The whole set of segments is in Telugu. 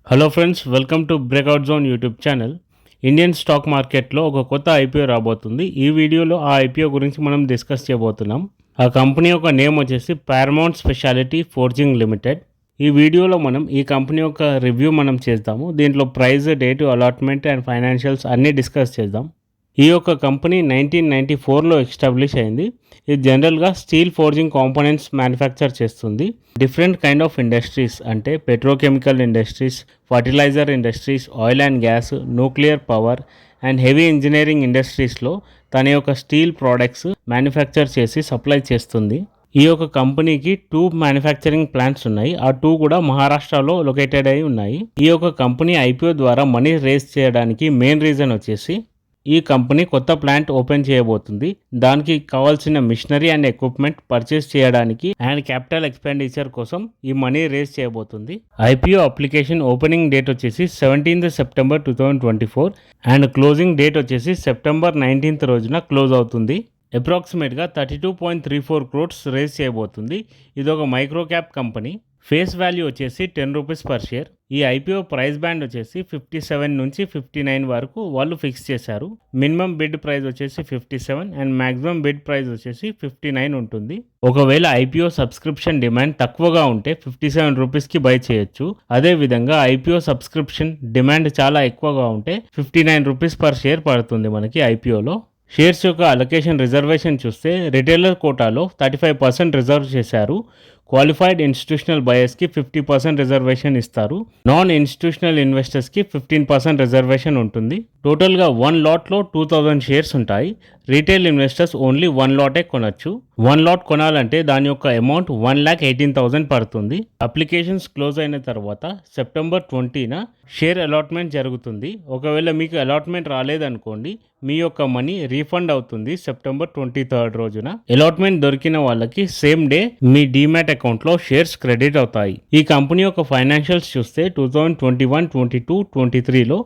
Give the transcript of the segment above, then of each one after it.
Hello friends, welcome to breakout zone YouTube channel. Indian stock మార్కెట్లో ఒక కొత్త ఐపీఓ రాబోతుంది. ఈ వీడియోలో ఆ ఐపీఓ గురించి మనం డిస్కస్ చేయబోతున్నాం. ఆ కంపెనీ యొక్క నేమ్ వచ్చేసి పారమౌంట్ స్పెషాలిటీ ఫోర్జింగ్ లిమిటెడ్. ఈ వీడియోలో మనం ఈ కంపెనీ యొక్క రివ్యూ మనం చేద్దాము. దీంట్లో price, date, allotment and financials అన్నీ డిస్కస్ చేద్దాం. ఈ యొక్క కంపెనీ 1994లో ఎస్టాబ్లిష్ అయింది. ఇది జనరల్గా స్టీల్ ఫోర్జింగ్ కాంపోనెంట్స్ మ్యానుఫ్యాక్చర్ చేస్తుంది. డిఫరెంట్ కైండ్ ఆఫ్ ఇండస్ట్రీస్ అంటే petrochemical industries, fertilizer industries, oil and gas, nuclear power and heavy engineering ఇండస్ట్రీస్లో తన యొక్క స్టీల్ ప్రోడక్ట్స్ మ్యానుఫ్యాక్చర్ చేసి సప్లై చేస్తుంది. ఈ యొక్క కంపెనీకి 2 మ్యానుఫ్యాక్చరింగ్ ప్లాంట్స్ ఉన్నాయి. ఆ 2 కూడా మహారాష్ట్రలో లొకేటెడ్ అయి ఉన్నాయి. ఈ యొక్క కంపెనీ ఐపీఓ ద్వారా మనీ రేస్ చేయడానికి మెయిన్ రీజన్ వచ్చేసి ఈ కంపెనీ కొత్త ప్లాంట్ ఓపెన్ చేయబోతుంది. దానికి కావాల్సిన మిషనరీ అండ్ ఎక్విప్మెంట్ పర్చేస్ చేయడానికి అండ్ క్యాపిటల్ ఎక్స్పెండిచర్ కోసం ఈ మనీ రేస్ చేయబోతుంది. ఐపీఓ అప్లికేషన్ ఓపెనింగ్ డేట్ వచ్చేసి 17th September 2024 and closing date వచ్చేసి సెప్టెంబర్ 19th రోజున క్లోజ్ అవుతుంది. అప్రాక్సిమేట్గా 32.34 crores రేస్ చేయబోతుంది. ఇది ఒక micro cap company. Face value వచ్చేసి 10 రూపీస్ పర్ షేర్. ఈ ఐపీఓ ప్రైస్ బ్యాండ్ వచ్చేసి 57 నుంచి 59 వరకు వాళ్ళు ఫిక్స్ చేశారు. మినిమం బిడ్ ప్రైస్ వచ్చేసి 57 అండ్ మ్యాక్సిమం బిడ్ ప్రైస్ వచ్చేసి 59 ఉంటుంది. ఒకవేళ ఐపీఓ సబ్స్క్రిప్షన్ డిమాండ్ తక్కువగా ఉంటే 57 రూపీస్కి బై చేయొచ్చు. అదేవిధంగా ఐపీఓ సబ్స్క్రిప్షన్ డిమాండ్ చాలా ఎక్కువగా ఉంటే 59 రూపీస్ పర్ షేర్ పడుతుంది మనకి ఐపీఓలో. షేర్స్ యొక్క అలొకేషన్ రిజర్వేషన్ చూస్తే రిటైలర్ కోటాలో 35% రిజర్వ్ చేశారు. క్వాలిఫైడ్ ఇన్స్టిట్యూషనల్ బయర్స్కి 50% రిజర్వేషన్ ఇస్తారు. నాన్ ఇన్స్టిట్యూషనల్ ఇన్వెస్టర్స్కి 15% రిజర్వేషన్ ఉంటుంది. టోటల్గా 1 లాట్లో 2000 షేర్స్ ఉంటాయి. రీటైల్ ఇన్వెస్టర్స్ ఓన్లీ 1 లాటే కొనొచ్చు. 1 లాట్ కొనాలంటే దాని యొక్క అమౌంట్ 1,18,000 పడుతుంది. అప్లికేషన్స్ క్లోజ్ అయిన తర్వాత సెప్టెంబర్ 20న షేర్ అలాట్మెంట్ జరుగుతుంది. ఒకవేళ మీకు అలాట్మెంట్ రాలేదనుకోండి, మీ యొక్క మనీ రీఫండ్ అవుతుంది సెప్టెంబర్ 23rd రోజున. అలాట్మెంట్ దొరికిన వాళ్ళకి సేమ్ డే మీ డీమ్యాట్ అకౌంట్లో షేర్స్ క్రెడిట్ అవుతాయి. ఈ కంపెనీ యొక్క ఫైనాన్షియల్స్ చూస్తే 2021, 22, 23లో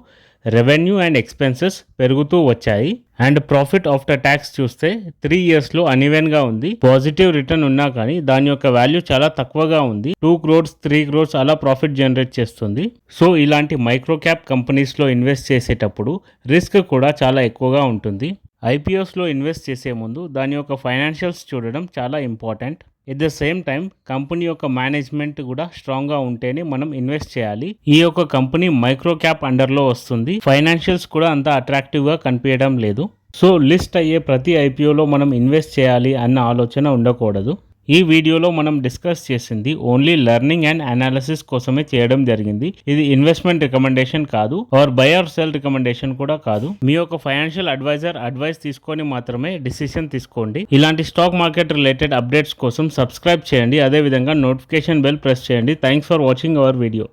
రెవెన్యూ అండ్ ఎక్స్పెన్సెస్ పెరుగుతూ వచ్చాయి. అండ్ ప్రాఫిట్ ఆఫ్టర్ ట్యాక్స్ చూస్తే 3 yearsలో అన్ఈవెన్గా ఉంది. పాజిటివ్ రిటర్న్ ఉన్నా కానీ దాని యొక్క వాల్యూ చాలా తక్కువగా ఉంది. 2 crores, 3 crores అలా ప్రాఫిట్ జనరేట్ చేస్తుంది. సో ఇలాంటి మైక్రో క్యాప్ కంపెనీస్లో ఇన్వెస్ట్ చేసేటప్పుడు రిస్క్ కూడా చాలా ఎక్కువగా ఉంటుంది. ఐపీఓస్లో ఇన్వెస్ట్ చేసే ముందు దాని యొక్క ఫైనాన్షియల్స్ చూడడం చాలా important. At the same time company యొక్క మేనేజ్మెంట్ కూడా స్ట్రాంగ్గా ఉంటేనే మనం ఇన్వెస్ట్ చేయాలి. ఈ యొక్క కంపెనీ మైక్రో క్యాప్ అండర్లో వస్తుంది. ఫైనాన్షియల్స్ కూడా అంత అట్రాక్టివ్గా కనిపించడం లేదు. సో లిస్ట్ అయ్యే ప్రతి ఐపీఓలో మనం ఇన్వెస్ట్ చేయాలి అన్న ఆలోచన ఉండకూడదు. ఈ వీడియోలో మనం డిస్కస్ చేసింది ఓన్లీ లెర్నింగ్ అండ్ అనాలిసిస్ కోసమే చేయడం జరిగింది. ఇది ఇన్వెస్ట్మెంట్ రికమెండేషన్ కాదు, or buy or sell recommendation కూడా కాదు. మీ యొక్క ఫైనాన్షియల్ అడ్వైజర్ అడ్వైస్ తీసుకొని మాత్రమే డిసిషన్ తీసుకోండి. ఇలాంటి స్టాక్ మార్కెట్ రిలేటెడ్ అప్డేట్స్ కోసం సబ్స్క్రైబ్ చేయండి. అదేవిధంగా నోటిఫికేషన్ బెల్ ప్రెస్ చేయండి. Thanks for watching our video.